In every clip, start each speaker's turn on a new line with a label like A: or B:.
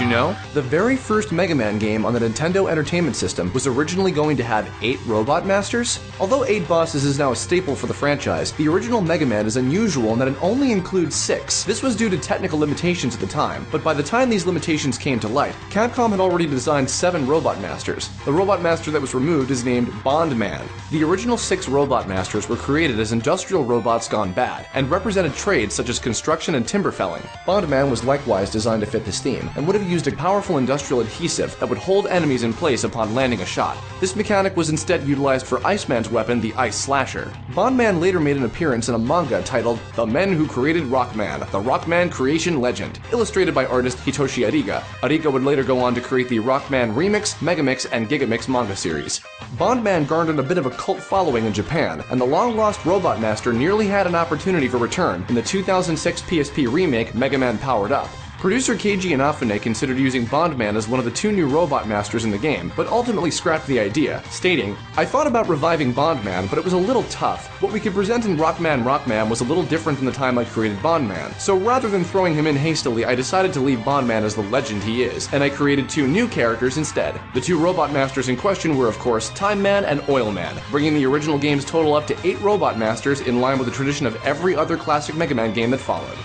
A: you know? The very first Mega Man game on the Nintendo Entertainment System was originally going to have 8 Robot Masters. Although 8 bosses is now a staple for the franchise, the original Mega Man is unusual in that it only includes 6. This was due to technical limitations at the time, but by the time these limitations came to light, Capcom had already designed 7 Robot Masters. The Robot Master that was removed is named Bond Man. The original 6 Robot Masters were created as industrial robots gone bad, and represented trades such as construction and timber felling. Bond Man was likewise designed to fit this theme, and would have used a powerful industrial adhesive that would hold enemies in place upon landing a shot. This mechanic was instead utilized for Iceman's weapon, the Ice Slasher. Bond Man later made an appearance in a manga titled The Men Who Created Rockman, the Rockman Creation Legend, illustrated by artist Hitoshi Ariga. Ariga would later go on to create the Rockman Remix, Megamix, and Gigamix manga series. Bond Man garnered a bit of a cult following in Japan, and the long-lost Robot Master nearly had an opportunity for return in the 2006 PSP remake Mega Man Powered Up. Producer Keiji Inafune considered using Bond Man as one of the 2 new Robot Masters in the game, but ultimately scrapped the idea, stating, "I thought about reviving Bond Man, but it was a little tough. What we could present in Rockman was a little different than the time I created Bond Man. So rather than throwing him in hastily, I decided to leave Bond Man as the legend he is, and I created 2 new characters instead. The 2 Robot Masters in question were, of course, Time Man and Oil Man, bringing the original game's total up to 8 Robot Masters in line with the tradition of every other classic Mega Man game that followed."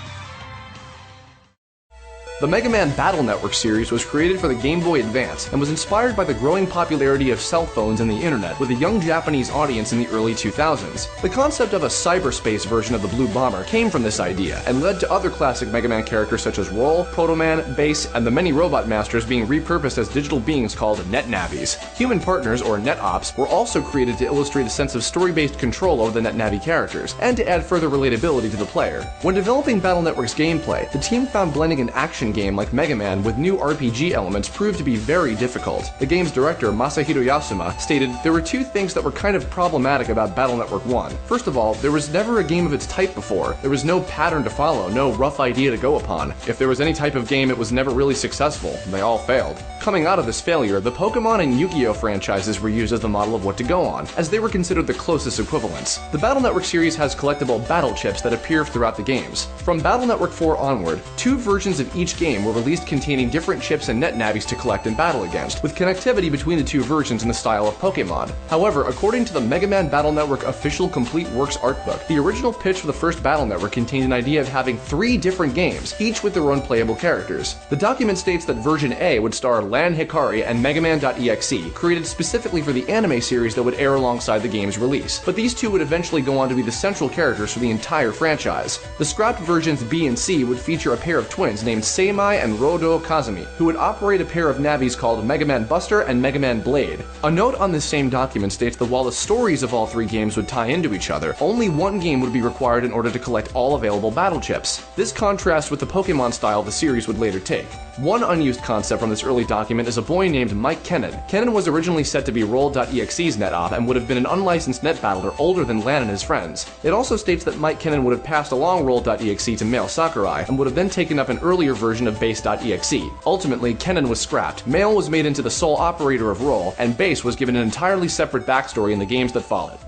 A: The Mega Man Battle Network series was created for the Game Boy Advance and was inspired by the growing popularity of cell phones and the internet with a young Japanese audience in the early 2000s. The concept of a cyberspace version of the Blue Bomber came from this idea and led to other classic Mega Man characters such as Roll, Proto Man, Bass, and the many Robot Masters being repurposed as digital beings called NetNavis. Human partners, or NetOps, were also created to illustrate a sense of story-based control over the NetNavi characters and to add further relatability to the player. When developing Battle Network's gameplay, the team found blending an action game like Mega Man with new RPG elements proved to be very difficult. The game's director, Masahiro Yasuma, stated, "There were 2 things that were kind of problematic about Battle Network 1. First of all, there was never a game of its type before. There was no pattern to follow, no rough idea to go upon. If there was any type of game, it was never really successful. They all failed." Coming out of this failure, the Pokemon and Yu-Gi-Oh franchises were used as the model of what to go on, as they were considered the closest equivalents. The Battle Network series has collectible battle chips that appear throughout the games. From Battle Network 4 onward, 2 versions of each game were released containing different chips and NetNavis to collect and battle against, with connectivity between the 2 versions in the style of Pokemon. However, according to the Mega Man Battle Network official Complete Works art book, the original pitch for the first Battle Network contained an idea of having 3 different games, each with their own playable characters. The document states that version A would star Lan Hikari and Mega Man.exe, created specifically for the anime series that would air alongside the game's release, but these 2 would eventually go on to be the central characters for the entire franchise. The scrapped versions B and C would feature a pair of twins named Seimai and Rodo Kazumi, who would operate a pair of Navis called Mega Man Buster and Mega Man Blade. A note on this same document states that while the stories of all 3 games would tie into each other, only one game would be required in order to collect all available battle chips. This contrasts with the Pokemon style the series would later take. One unused concept from this early document is a boy named Mike Kennan. Kennan was originally set to be Roll.exe's net op and would have been an unlicensed net battler older than Lan and his friends. It also states that Mike Kennan would have passed along Roll.exe to male Sakurai and would have then taken up an earlier version of Base.exe. Ultimately, Kennan was scrapped, Male was made into the sole operator of Roll, and Base was given an entirely separate backstory in the games that followed.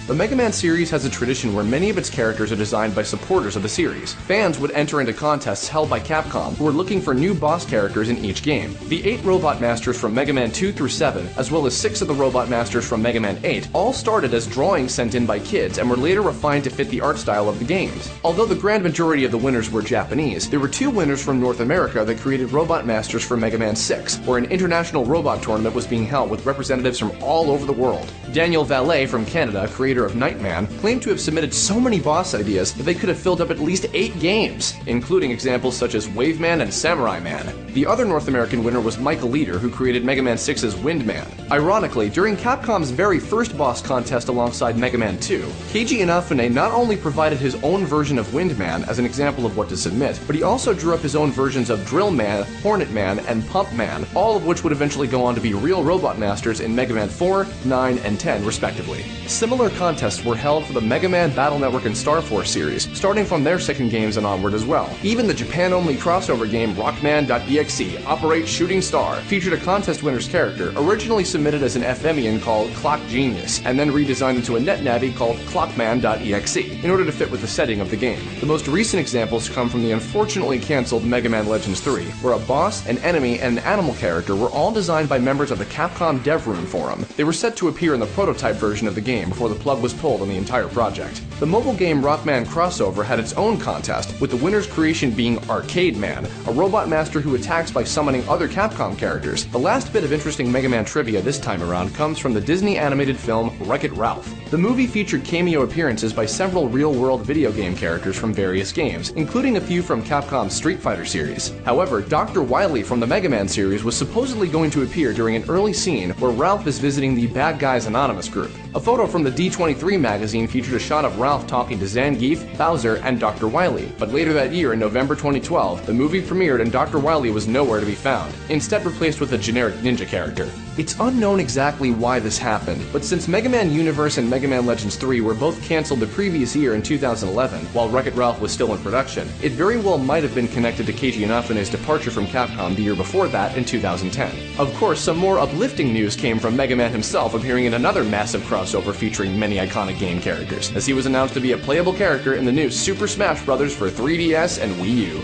A: The Mega Man series has a tradition where many of its characters are designed by supporters of the series. Fans would enter into contests held by Capcom, who were looking for new boss characters in each game. The 8 Robot Masters from Mega Man 2 through 7, as well as 6 of the Robot Masters from Mega Man 8, all started as drawings sent in by kids and were later refined to fit the art style of the games. Although the grand majority of the winners were Japanese, there were 2 winners from North America that created Robot Masters for Mega Man 6, where an international robot tournament was being held with representatives from all over the world. Daniel Valet from Canada, creator of Nightman, claimed to have submitted so many boss ideas that they could have filled up at least 8 games, including examples such as Wave Man and Samurai Man. The other North American winner was Michael Leader, who created Mega Man 6's Wind Man. Ironically, during Capcom's very first boss contest alongside Mega Man 2, Keiji Inafune not only provided his own version of Wind Man as an example of what to submit, but he also drew up his own versions of Drill Man, Hornet Man, and Pump Man, all of which would eventually go on to be real Robot Masters in Mega Man 4, 9, and 10 respectively. Similar contests were held for the Mega Man, Battle Network, and Star Force series, starting from their second games and onward as well. Even the Japan-only crossover game Rockman.exe, Operate Shooting Star, featured a contest winner's character, originally submitted as an FMEan called Clock Genius, and then redesigned into a NetNavi called Clockman.exe, in order to fit with the setting of the game. The most recent examples come from the unfortunately cancelled Mega Man Legends 3, where a boss, an enemy, and an animal character were all designed by members of the Capcom Dev Room forum. They were set to appear in the prototype version of the game before the plug was pulled on the entire project. The mobile game Rockman Crossover had its own contest, with the winner's creation being Arcade Man, a robot master who attacks by summoning other Capcom characters. The last bit of interesting Mega Man trivia this time around comes from the Disney animated film Wreck-It Ralph. The movie featured cameo appearances by several real-world video game characters from various games, including a few from Capcom's Street Fighter series. However, Dr. Wily from the Mega Man series was supposedly going to appear during an early scene where Ralph is visiting the Bad Guys Anonymous group. A photo from the D23 magazine featured a shot of Ralph talking to Zangief, Bowser, and Dr. Wily, but later that year in November 2012, the movie premiered and Dr. Wily was nowhere to be found, instead replaced with a generic ninja character. It's unknown exactly why this happened, but since Mega Man Universe and Mega Man Legends 3 were both cancelled the previous year in 2011, while Wreck-It Ralph was still in production, it very well might have been connected to Keiji Inafune's departure from Capcom the year before that in 2010. Of course, some more uplifting news came from Mega Man himself appearing in another massive crossover featuring many iconic game characters, as he was announced to be a playable character in the new Super Smash Bros. For 3DS and Wii U.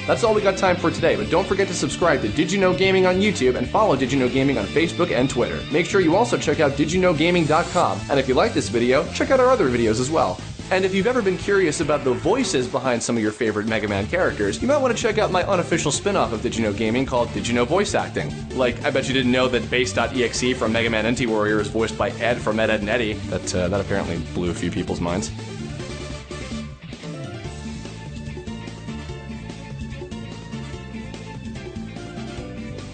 A: That's all we got time for today, but don't forget to subscribe to Did You Know Gaming on YouTube and follow Did You Know Gaming on Facebook and Twitter. Make sure you also check out didyouknowgaming.com, and if you like this video, check out our other videos as well. And if you've ever been curious about the voices behind some of your favorite Mega Man characters, you might want to check out my unofficial spin-off of Did You Know Gaming called Did You Know Voice Acting. Like, I bet you didn't know that Base.exe from Mega Man NT Warrior is voiced by Ed from Ed, Edd n Eddy. That apparently blew a few people's minds.